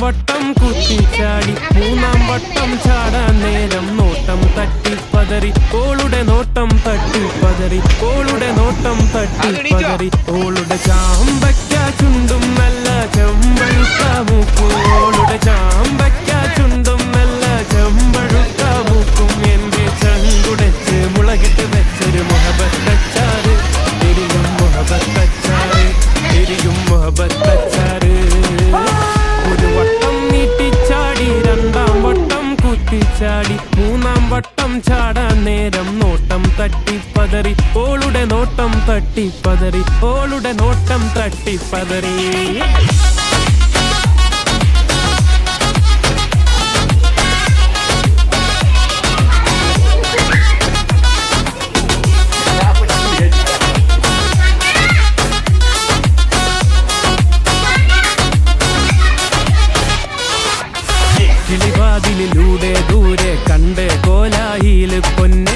വട്ടം കുത്തിച്ചാടി മൂന്നാം വട്ടം ചാടാൻ നേരം നോട്ടം തട്ടിപ്പതറി ഓളുടെ നോട്ടം തട്ടിപ്പതറി ഓളുടെ നോട്ടം തട്ടിപ്പതറി ഓളുടെ ചാമ്പയ്ക്ക ചുണ്ടും നല്ല ചെമ്പഴുക്ക മൂക്കും ഓളുടെ ചാമ്പയ്ക്ക ചുണ്ടും നല്ല ചെമ്പഴുക്ക മൂക്കും എന്റെ ചങ്കുടച്ച് മുളകിട്ട് വെച്ചൊരു മുഹബത്തച്ചാറ് എരിയും മുഹബത്തച്ചാറ് എരിയും മുഹബത്തച്ചാറ് ഒരു വട്ടം നീട്ടിച്ചാടി രണ്ടാം വട്ടം കുത്തിച്ചാടി മൂന്നാം വട്ടം ചാടാൻ നേരം നോട്ടം തട്ടിപ്പതറി ഓളുടെ നോട്ടം തട്ടിപ്പതറി ഓളുടെ നോട്ടം തട്ടിപ്പതറി കിളിവാതിലൂടെ ദൂരെ കണ്ട് കോലായില് പൊന്ന്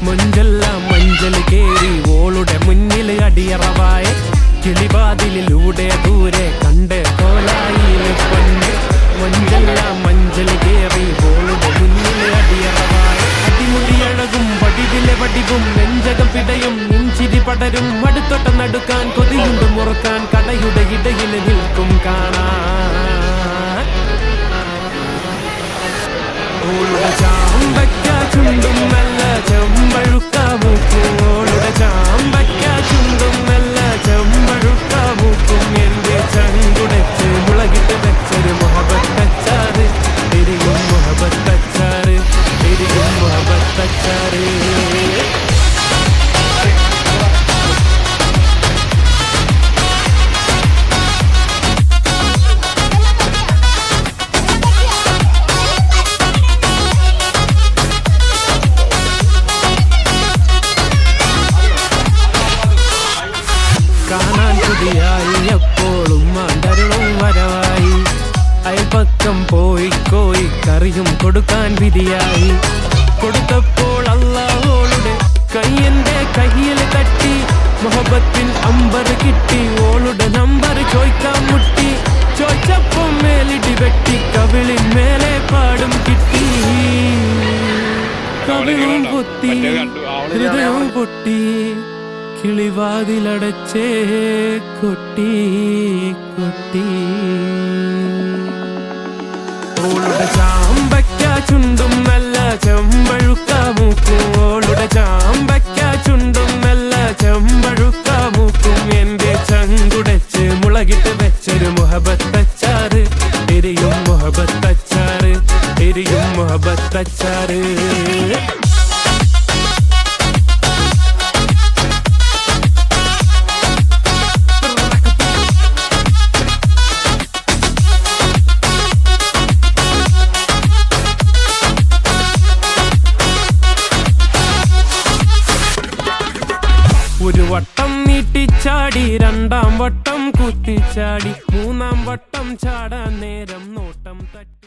മൊഞ്ചെല്ലാം മഞ്ചൽ കേറി ഓളുടെ മുന്നിൽ അടിയറവായ കിളിവാതിലൂടെ ദൂരെ കണ്ട് കോലായില് പൊന്ന് മൊഞ്ചെല്ലാം മഞ്ചൽ കേറി ഓളുടെ മുന്നിൽ അടിയറവായ അടിമുടിയഴകും വടിവിലെ വടിവും നെഞ്ചകം പിടയും നെഞ്ചിരി പടരും അടുത്തൊട്ട നടുക്കാൻ കൊതിയുണ്ട് മുറുക്കാൻ കടയുടെ ഇടയിൽ നിൽക്കും കാണാൻ ഓളുടെ ചാമ്പയ്ക്ക ചുണ്ടും നല്ല ചെമ്പഴുക്ക മൂക്കും ഓളുടെ ചാമ്പയ്ക്ക ചുണ്ടും നല്ല ചെമ്പഴുക്ക മൂക്കും എന്റെ ചങ്കുടച്ച് മുളകിട്ട് വെച്ചൊരു മുഹബത്തച്ചാറ് എരിയും മുഹബത്തച്ചാറ് എരിയും മുഹബത്തച്ചാറ് കാണാൻ കൊതിയായി എപ്പോഴും മാന്തരുളും വരവായി അയൽപക്കം പോയി കോയി കറിയും കൊടുക്കാൻ വിധിയായി കൊടുത്തപ്പോൾ അല്ലാഹോളുടെ കയ്യന്റെ കയ്യിൽ തട്ടി മുഹബത്തിൻ അമ്പർ കിട്ടി ഓളുടെ നമ്പർ ചോയ്ക്കാൻ മുട്ടി ചോയ്ച്ചപ്പം മേലിടി വെട്ടി കവിളിൻ മേലെ പാടും കിട്ടി കവിളും പൊത്തി ഹൃദയവും പൊട്ടി കിളിവാതിലടച്ചേ കൊട്ടി കൊട്ടി ഓളുടെ ചാമ്പയ്ക്ക ചുണ്ടും നല്ല ചെമ്പഴുക്ക മൂക്കും ഓളുടെ ചാമ്പയ്ക്ക ചുണ്ടും നല്ല ചെമ്പഴുക്ക മൂക്കും എന്റെ ചങ്കുടച്ച് മുളകിട്ട് വെച്ചൊരു മുഹബത്തച്ചാറ് എരിയും മുഹബത്തച്ചാറ് എരിയും മുഹബത്തച്ചാറ് ഒരു വട്ടം നീട്ടിച്ചാടി രണ്ടാം വട്ടം കുത്തിച്ചാടി മൂന്നാം വട്ടം ചാടാൻ നേരം നോട്ടം തട്ടി